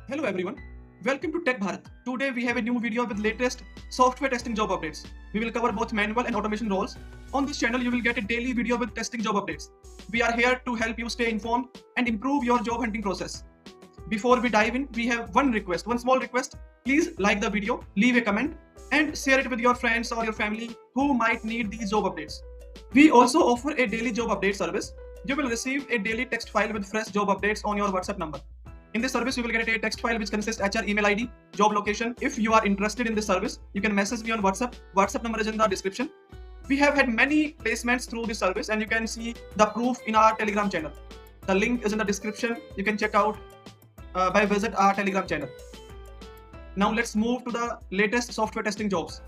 Hello everyone, welcome to Tech Bharat. Today we have a new video with latest software testing job updates. We will cover both manual and automation roles. On this channel you will get a daily video with testing job updates. We are here to help you stay informed and improve your job hunting process. Before we dive in, we have one small request. Please like the video, leave a comment and share it with your friends or your family who might need these job updates. We also offer a daily job update service. You will receive a daily text file with fresh job updates on your WhatsApp number. In this service, you will get a text file which consists HR email ID, job location. If you are interested in this service, you can message me on WhatsApp. WhatsApp number is in the description. We have had many placements through this service and you can see the proof in our Telegram channel. The link is in the description. You can check out by visit our Telegram channel. Now let's move to the latest software testing jobs.